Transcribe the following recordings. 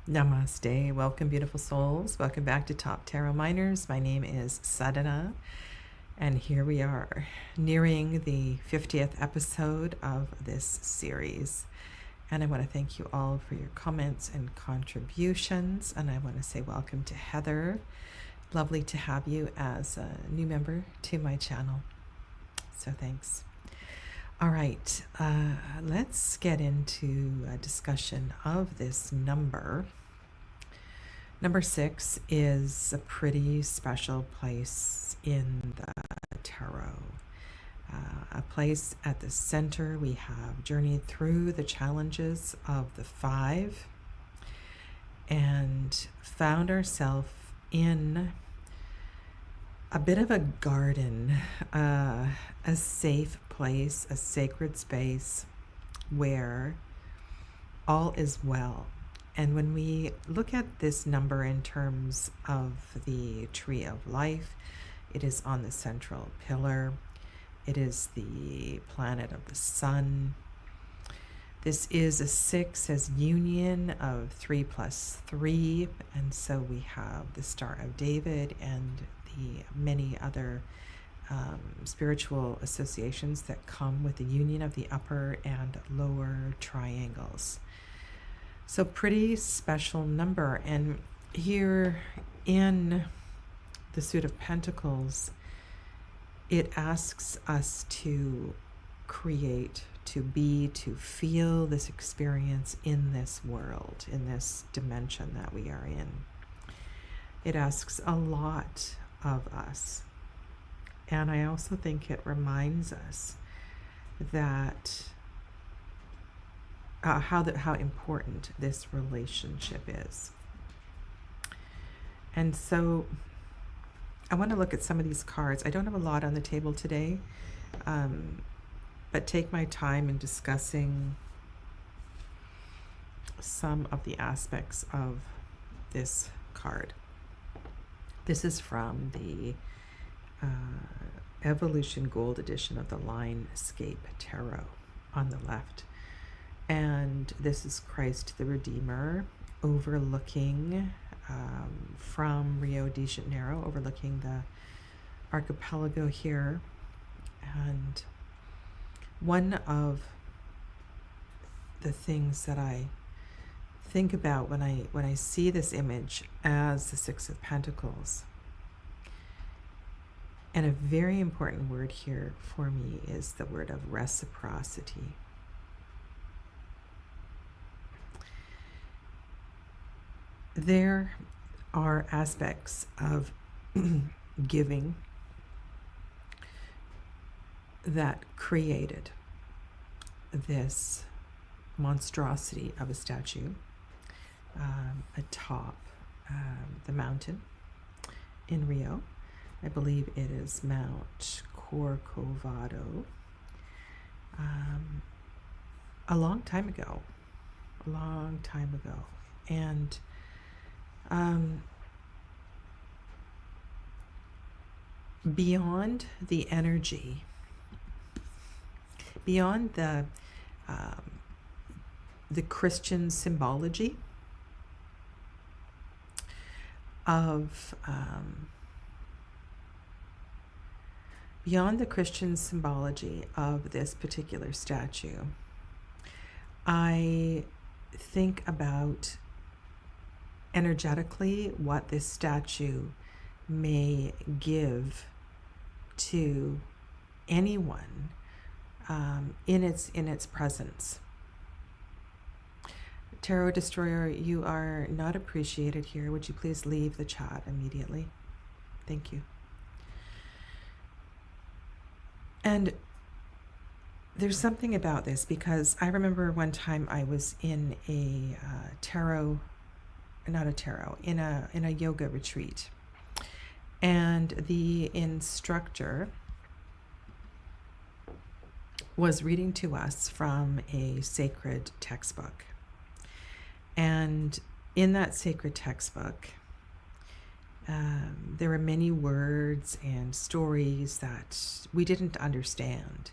Namaste. Welcome, beautiful souls. Welcome back to Top Tarot Miners. My name is Sadhana, and here we are, nearing the 50th episode of this series. And I want to thank you all for your comments and contributions. And I want to say welcome to Heather. Lovely to have you as a new member to my channel. So thanks. All right, let's get into a discussion of this number. Number 6 is a pretty special place in the tarot. A place at the center. We have journeyed through the challenges of the 5 and found ourselves in a bit of a garden, a safe place, a sacred space where all is well. And when we look at this number in terms of the tree of life, it is on the central pillar. It is the planet of the sun. This is a 6 as union of 3 plus 3. And so we have the Star of David and the many other spiritual associations that come with the union of the upper and lower triangles. So pretty special number. And here in the Suit of Pentacles, it asks us to create, to be, to feel this experience in this world, in this dimension that we are in. It asks a lot of us. And I also think it reminds us that how important this relationship is. And so I want to look at some of these cards. I don't have a lot on the table today, but take my time in discussing some of the aspects of this card. This is from the Evolution Gold edition of the Linescape Tarot on the left. And this is Christ the Redeemer overlooking from Rio de Janeiro, overlooking the archipelago here. And one of the things that I think about when I see this image as the 6 of Pentacles, and a very important word here for me is the word of reciprocity. There are aspects of giving that created this monstrosity of a statue atop the mountain in Rio. I believe it is Mount Corcovado. A long time ago. And beyond the energy, beyond the Christian symbology of this particular statue, I think about energetically what this statue may give to anyone in its presence. Tarot Destroyer, you are not appreciated here. Would you please leave the chat immediately? Thank you. And there's something about this, because I remember one time I was in a in a yoga retreat, and the instructor was reading to us from a sacred textbook. And in that sacred textbook, there were many words and stories that we didn't understand,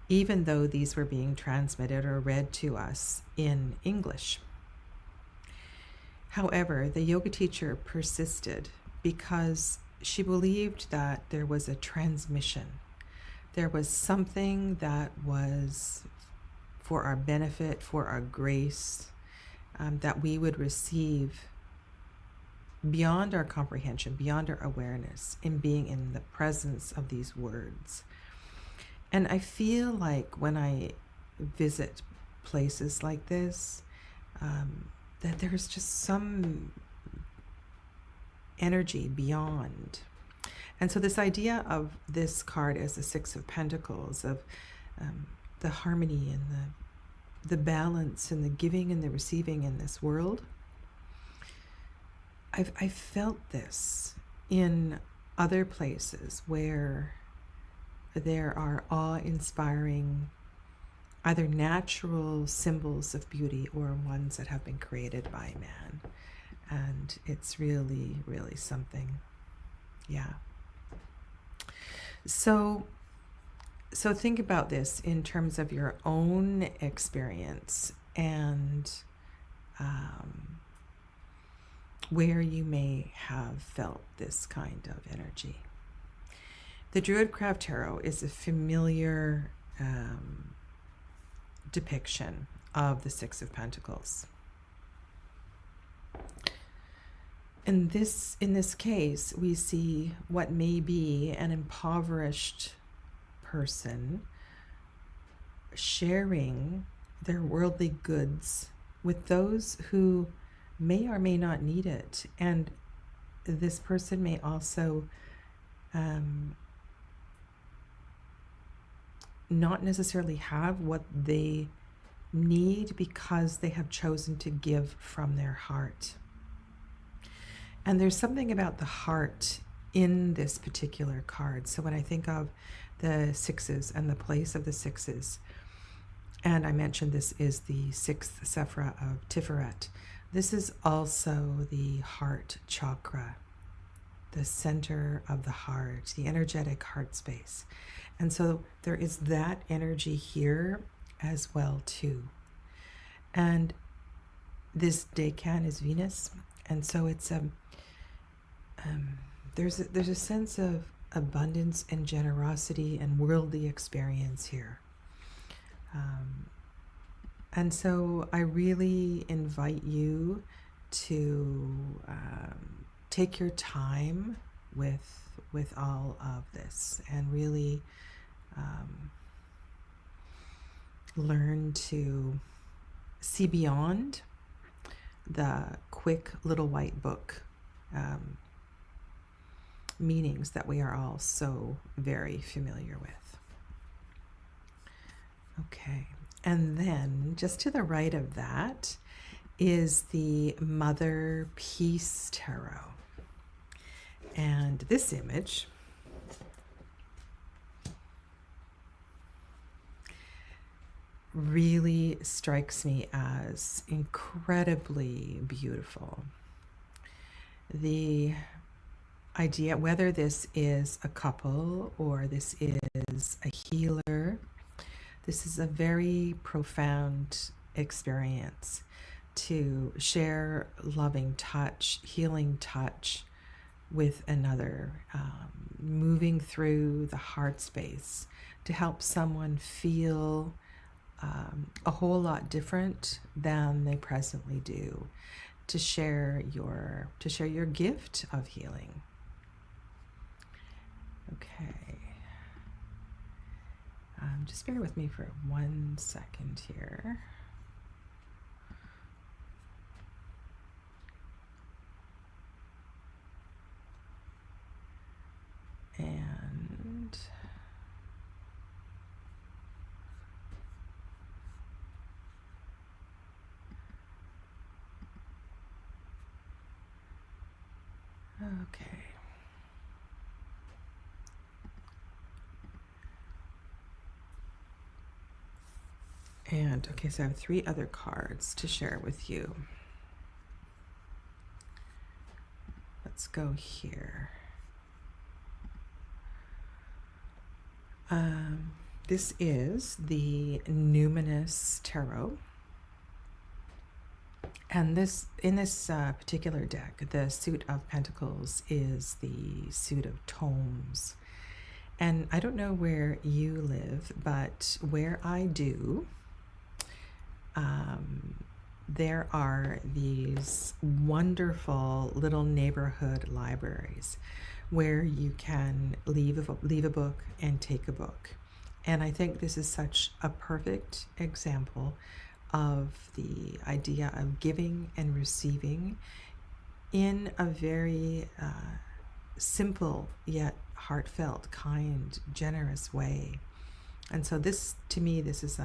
even though these were being transmitted or read to us in English. However, the yoga teacher persisted because she believed that there was a transmission. There was something that was for our benefit, for our grace, that we would receive beyond our comprehension, beyond our awareness, in being in the presence of these words. And I feel like when I visit places like this, that there's just some energy beyond. And so this idea of this card as the Six of Pentacles, of the harmony and the balance and the giving and the receiving in this world, I've felt this in other places where there are awe-inspiring either natural symbols of beauty or ones that have been created by man. And it's really, really something. Yeah. So think about this in terms of your own experience and where you may have felt this kind of energy. The Druidcraft Tarot is a familiar depiction of the Six of Pentacles. In this case, we see what may be an impoverished person sharing their worldly goods with those who may or may not need it. And this person may also not necessarily have what they need because they have chosen to give from their heart. And there's something about the heart in this particular card. So when I think of the sixes and the place of the sixes, and I mentioned this is the sixth Sephira of Tiferet, this is also the heart chakra, the center of the heart, the energetic heart space. And so there is that energy here as well too. And this decan is Venus, and so it's there's a sense of abundance and generosity and worldly experience here. And so I really invite you to take your time with all of this and really learn to see beyond the quick little white book meanings that we are all so very familiar with. Okay, and then just to the right of that is the Mother Peace Tarot. And this image really strikes me as incredibly beautiful. The idea, whether this is a couple or this is a healer, this is a very profound experience to share loving touch, healing touch with another, moving through the heart space to help someone feel a whole lot different than they presently do, to share your gift of healing. Okay, just bear with me for 1 second here. And okay. And okay, so I have 3 other cards to share with you. Let's go here. This is the Numinous Tarot. And in this particular deck, the suit of Pentacles is the suit of tomes. And I don't know where you live, but where I do, there are these wonderful little neighborhood libraries where you can leave a book and take a book. And I think this is such a perfect example of the idea of giving and receiving in a very simple yet heartfelt, kind, generous way. And so this, to me, this is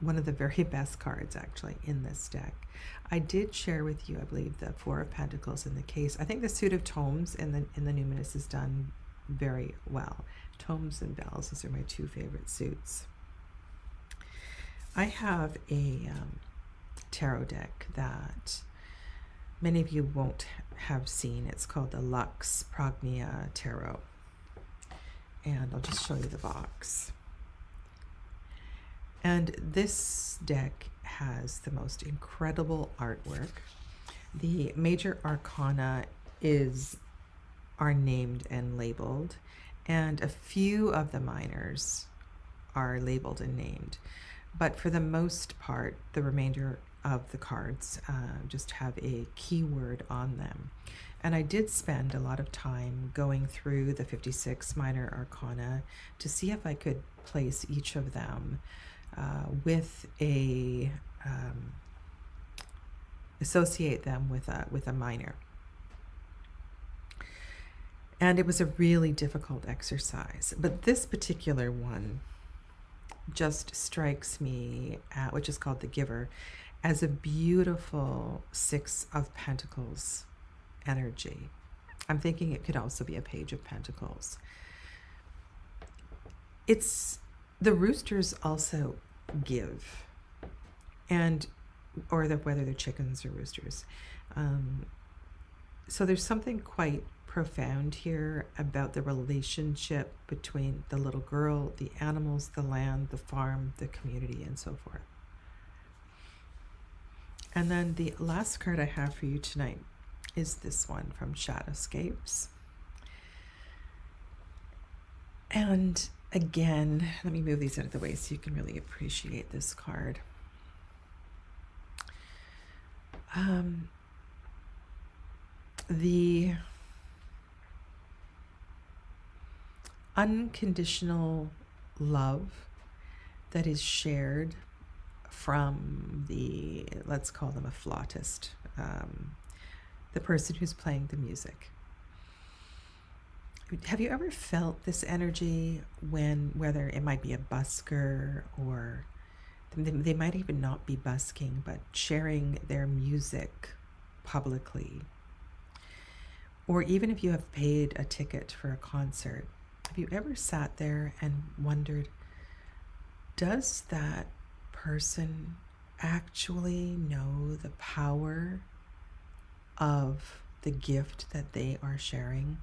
one of the very best cards actually in this deck. I did share with you, I believe, the Four of Pentacles in the case. I think the suit of tomes in the numinous is done very well. Tomes and bells, those are my two favorite suits. I have a tarot deck that many of you won't have seen. It's called the Lux Prognia Tarot. And I'll just show you the box. And this deck has the most incredible artwork. The major arcana are named and labeled, and a few of the minors are labeled and named. But for the most part, the remainder of the cards just have a keyword on them. And I did spend a lot of time going through the 56 minor arcana to see if I could place each of them with associate them with a minor. And it was a really difficult exercise. But this particular one just strikes me, which is called the Giver, as a beautiful Six of Pentacles energy. I'm thinking it could also be a Page of Pentacles. The roosters also give, or whether they're chickens or roosters. So there's something quite profound here about the relationship between the little girl, the animals, the land, the farm, the community, and so forth. And then the last card I have for you tonight is this one from Shadowscapes. And again, let me move these out of the way so you can really appreciate this card. The unconditional love that is shared from let's call them a flautist, the person who's playing the music. Have you ever felt this energy whether it might be a busker, or they might even not be busking, but sharing their music publicly? Or even if you have paid a ticket for a concert, have you ever sat there and wondered, does that person actually know the power of the gift that they are sharing?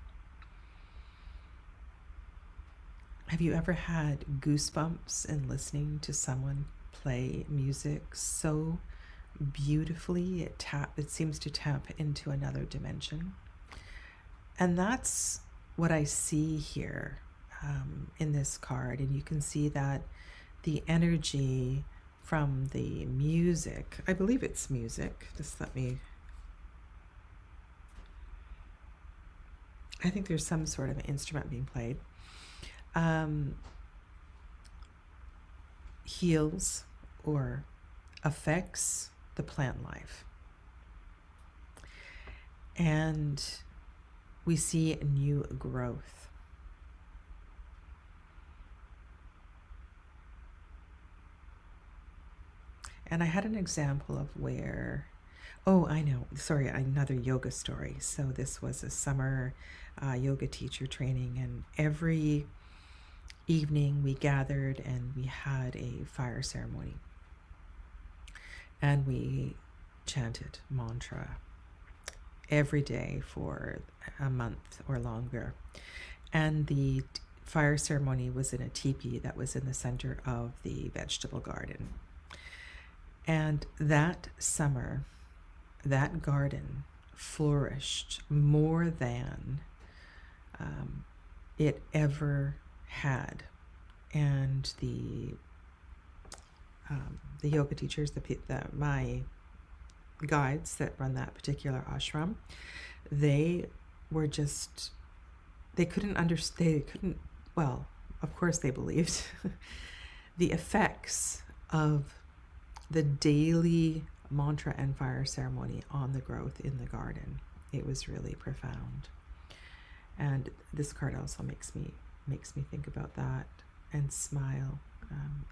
Have you ever had goosebumps in listening to someone play music so beautifully it seems to tap into another dimension? And that's what I see here in this card. And you can see that the energy from the music, I believe it's music, I think there's some sort of instrument being played, heals or affects the plant life. And we see new growth. And I had an example of where, I know, sorry, another yoga story. So this was a summer yoga teacher training, and every evening we gathered and we had a fire ceremony. And we chanted mantra every day for a month or longer. And the fire ceremony was in a teepee that was in the center of the vegetable garden. And that summer, that garden flourished more than it ever had. And the yoga teachers, my guides that run that particular ashram, they were just, they couldn't understand, well, of course they believed the effects of the daily mantra and fire ceremony on the growth in the garden. It was really profound. And this card also makes me think about that and smile.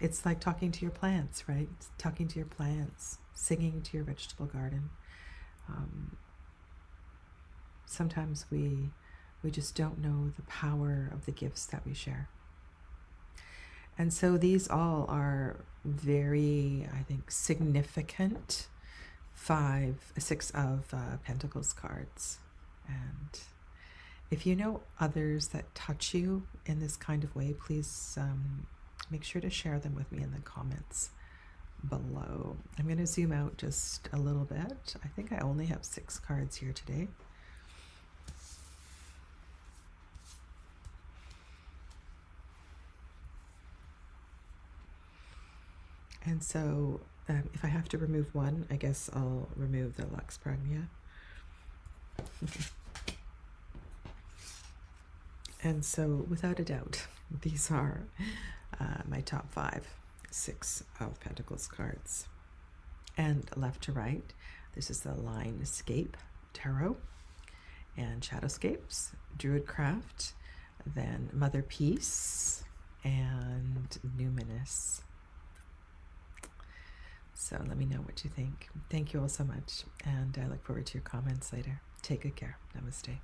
It's like talking to your plants, right? It's talking to your plants, singing to your vegetable garden. Sometimes we just don't know the power of the gifts that we share. And so these all are very, I think, significant 6 of Pentacles cards. And if you know others that touch you in this kind of way, please make sure to share them with me in the comments below. I'm going to zoom out just a little bit. I think I only have 6 cards here today. And so if I have to remove one, I guess I'll remove the Lux Pragnya. And so without a doubt, these are my top 6 of Pentacles cards. And left to right, this is the Line Escape Tarot and Shadowscapes, Druidcraft, then Mother Peace, and Numinous. So let me know what you think. Thank you all so much, and I look forward to your comments later. Take good care. Namaste.